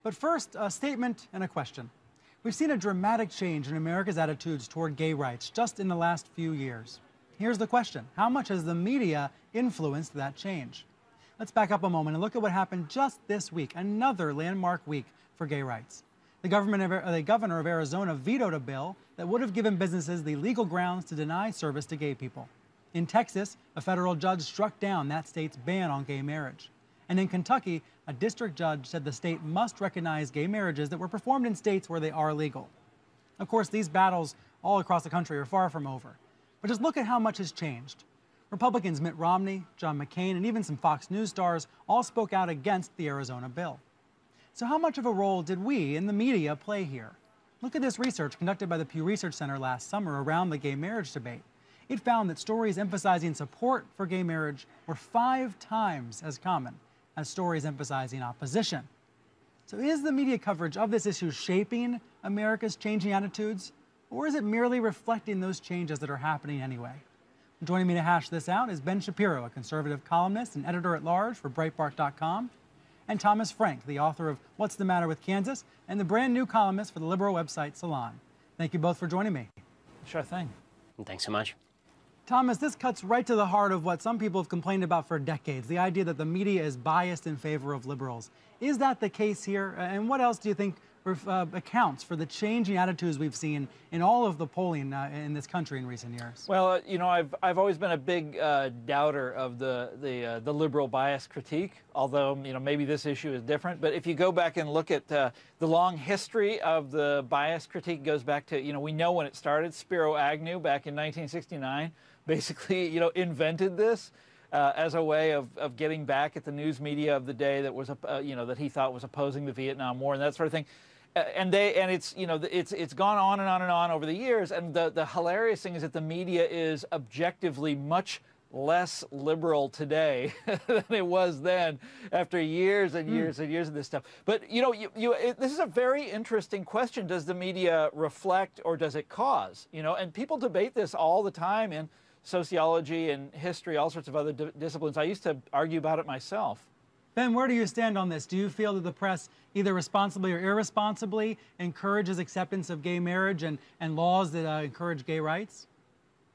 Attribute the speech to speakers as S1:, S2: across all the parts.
S1: But first, a statement and a question. We've seen a dramatic change in America's attitudes toward gay rights just in the last few years. Here's the question. How much has the media influenced that change? Let's back up a moment and look at what happened just this week, another landmark week for gay rights. The governor of Arizona vetoed a bill that would have given businesses the legal grounds to deny service to gay people. In Texas, a federal judge struck down that state's ban on gay marriage. And in Kentucky, a district judge said the state must recognize gay marriages that were performed in states where they are legal. Of course, these battles all across the country are far from over. But just look at how much has changed. Republicans Mitt Romney, John McCain, and even some Fox News stars all spoke out against the Arizona bill. So how much of a role did we in the media play here? Look at this research conducted by the Pew Research Center last summer around the gay marriage debate. It found that stories emphasizing support for gay marriage were 5 times as common as stories emphasizing opposition. So is the media coverage of this issue shaping America's changing attitudes, or is it merely reflecting those changes that are happening anyway? Joining me to hash this out is Ben Shapiro, a conservative columnist and editor-at-large for Breitbart.com, and Thomas Frank, the author of What's the Matter with Kansas, and the brand new columnist for the liberal website Salon. Thank you both for joining me.
S2: Sure thing.
S3: Thanks so much.
S1: Thomas, this cuts right to the heart of what some people have complained about for decades, the idea that the media is biased in favor of liberals. Is that the case here? And what else do you think accounts for the changing attitudes we've seen in all of the polling in this country in recent years?
S2: Well, you know, I've always been a big doubter of the liberal bias critique, although, you know, maybe this issue is different. But if you go back and look at the long history of the bias critique, goes back to, you know, we know when it started. Spiro Agnew back in 1969 basically, you know, invented this as a way of getting back at the news media of the day that was, you know, that he thought was opposing the Vietnam War and that sort of thing. And it's, you know, it's gone on and on and on over the years. And the hilarious thing is that the media is objectively much less liberal today than it was then, after years and years and years of this stuff. But, you know, this is a very interesting question. Does the media reflect or does it cause? You know, and people debate this all the time in sociology and history, all sorts of other disciplines. I used to argue about it myself.
S1: Ben, where do you stand on this? Do you feel that the press, either responsibly or irresponsibly, encourages acceptance of gay marriage and laws that encourage gay rights?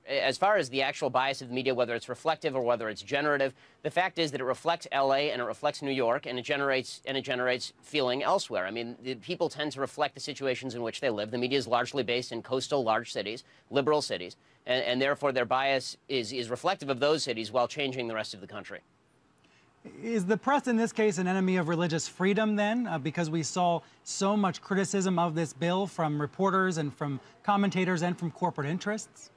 S3: As far as the actual bias of the media, whether it's reflective or whether it's generative, the fact is that it reflects LA and it reflects New York, and it generates feeling elsewhere. I mean, people tend to reflect the situations in which they live. The media is largely based in coastal large cities, liberal cities, and therefore their bias is reflective of those cities while changing the rest of the country.
S1: Is the press in this case an enemy of religious freedom then? Because we saw so much criticism of this bill from reporters and from commentators and from corporate interests?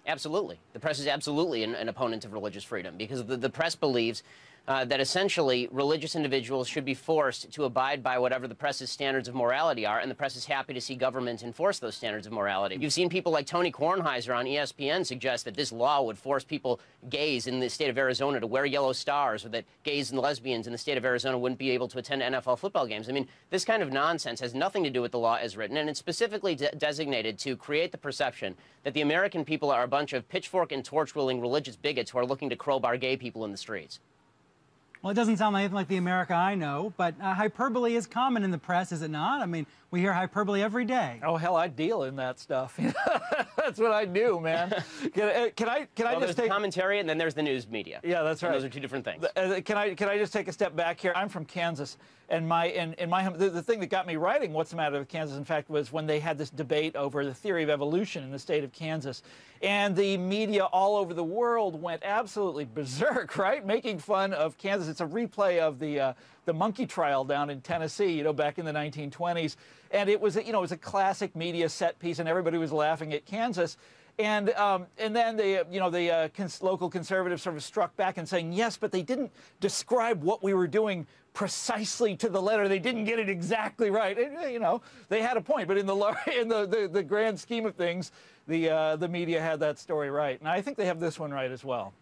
S3: Absolutely. The press is absolutely an opponent of religious freedom, because the press believes that essentially religious individuals should be forced to abide by whatever the press's standards of morality are, and the press is happy to see government enforce those standards of morality. You've seen people like Tony Kornheiser on ESPN suggest that this law would force people, gays in the state of Arizona, to wear yellow stars, or that gays and lesbians in the state of Arizona wouldn't be able to attend NFL football games. I mean, this kind of nonsense has nothing to do with the law as written, and it's specifically designated to create the perception that the American people are a bunch of pitchfork and torch-wielding religious bigots who are looking to crowbar gay people in the streets.
S1: Well, it doesn't sound anything like the America I know, but hyperbole is common in the press, is it not? I mean, we hear hyperbole every day.
S2: Oh, hell, I deal in that stuff. That's what I do, man. Can I just take
S3: commentary, and then there's the news media.
S2: Yeah, that's right.
S3: And those are two different things.
S2: Can I just take a step back here? I'm from Kansas, and the thing that got me writing What's the Matter with Kansas, in fact, was when they had this debate over the theory of evolution in the state of Kansas, and the media all over the world went absolutely berserk, right, making fun of Kansas. It's a replay of the monkey trial down in Tennessee, you know, back in the 1920s, and it was, you know, it was a classic media set piece, and everybody was laughing at Kansas. And then the local conservatives sort of struck back and saying, yes, but they didn't describe what we were doing precisely to the letter. They didn't get it exactly right. And, you know, they had a point, but in the grand scheme of things, the media had that story right. And I think they have this one right as well.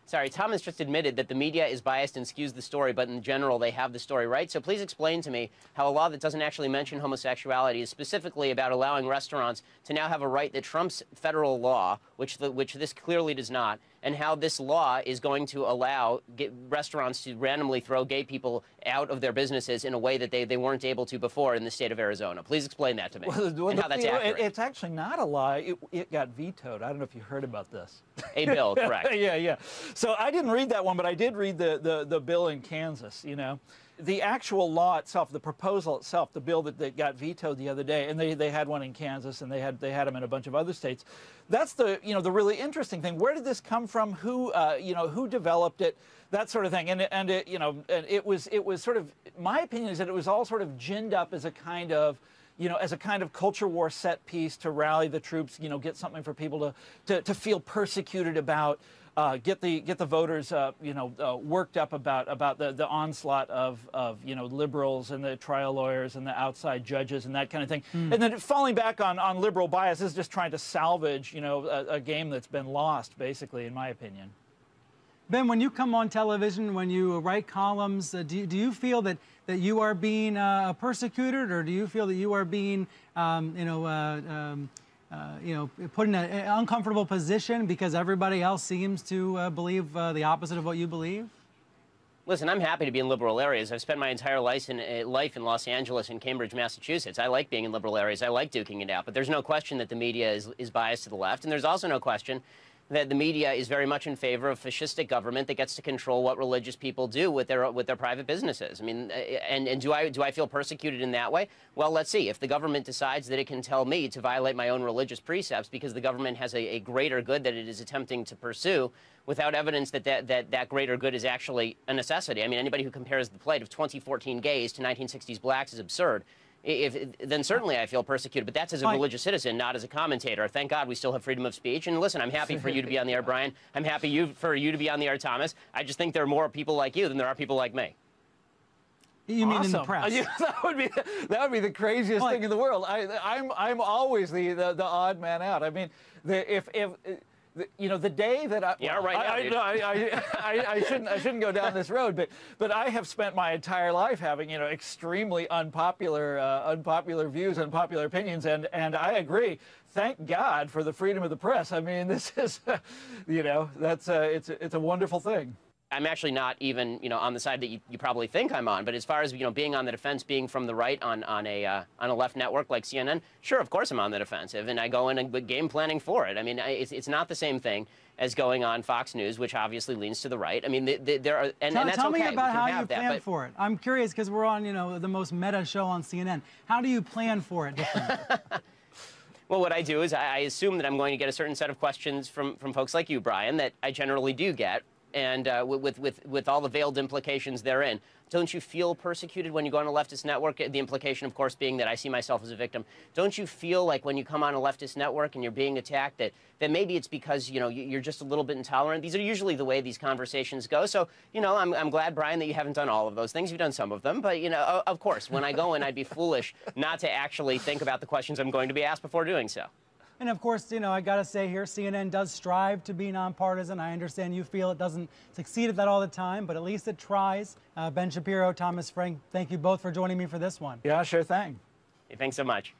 S3: Sorry, Thomas just admitted that the media is biased and skews the story, but in general, they have the story right. So please explain to me how a law that doesn't actually mention homosexuality is specifically about allowing restaurants to now have a right that trumps federal law, which this clearly does not, and how this law is going to allow restaurants to randomly throw gay people out of their businesses in a way that they weren't able to before in the state of Arizona. Please explain that to me, and how that's accurate.
S2: It's actually not a law. It got vetoed. I don't know if you heard about this.
S3: A bill, correct.
S2: Yeah. So I didn't read that one, but I did read the bill in Kansas, you know. The actual law itself, the proposal itself, the bill that got vetoed the other day, and they had one in Kansas, and they had them in a bunch of other states. That's the really interesting thing. Where did this come from? Who who developed it? That sort of thing. And it was sort of, my opinion is that it was all sort of ginned up as a kind of culture war set piece to rally the troops, get something for people to feel persecuted about. Get the voters, worked up about the onslaught of liberals and the trial lawyers and the outside judges and that kind of thing. And then falling back on liberal bias is just trying to salvage, a game that's been lost, basically, in my opinion.
S1: Ben, when you come on television, when you write columns, do you feel that you are being persecuted, or do you feel that you are being, put in an uncomfortable position because everybody else seems to believe the opposite of what you believe?
S3: Listen, I'm happy to be in liberal areas. I've spent my entire life in Los Angeles and Cambridge, Massachusetts. I like being in liberal areas. I like duking it out. But there's no question that the media is biased to the left. And there's also no question that the media is very much in favor of fascistic government that gets to control what religious people do with their private businesses. I mean, and do I feel persecuted in that way? Well, let's see. If the government decides that it can tell me to violate my own religious precepts because the government has a greater good that it is attempting to pursue without evidence that greater good is actually a necessity. I mean, anybody who compares the plight of 2014 gays to 1960s blacks is absurd. Then certainly I feel persecuted, but that's as a religious citizen, not as a commentator. Thank God we still have freedom of speech. And listen, I'm happy for you to be on the air, Brian. I'm happy for you to be on the air, Thomas. I just think there are more people like you than there are people like me.
S1: You mean in the press?
S2: That would be the craziest thing in the world. I'm always the odd man out. I mean, the day that I shouldn't go down this road, but I have spent my entire life having extremely unpopular views, unpopular opinions, and I agree. Thank God for the freedom of the press. I mean, this is that's it's a wonderful thing.
S3: I'm actually not even, on the side that you probably think I'm on. But as far as, being on the defense, being from the right on a left network like CNN, sure, of course I'm on the defensive, and I go in with game planning for it. I mean, it's not the same thing as going on Fox News, which obviously leans to the right. I mean, there are, and that's okay.
S1: Tell me about how you plan for it. I'm curious because we're on, the most meta show on CNN. How do you plan for it differently?
S3: Well, what I do is I assume that I'm going to get a certain set of questions from folks like you, Brian, that I generally do get. And with all the veiled implications therein. Don't you feel persecuted when you go on a leftist network? The implication, of course, being that I see myself as a victim. Don't you feel like when you come on a leftist network and you're being attacked that maybe it's because, you're just a little bit intolerant? These are usually the way these conversations go. So, I'm glad, Brian, that you haven't done all of those things. You've done some of them. But, of course, when I go in, I'd be foolish not to actually think about the questions I'm going to be asked before doing so.
S1: And of course, I got to say here, CNN does strive to be nonpartisan. I understand you feel it doesn't succeed at that all the time, but at least it tries. Ben Shapiro, Thomas Frank, thank you both for joining me for this one.
S2: Yeah, sure thing.
S3: Hey, thanks so much.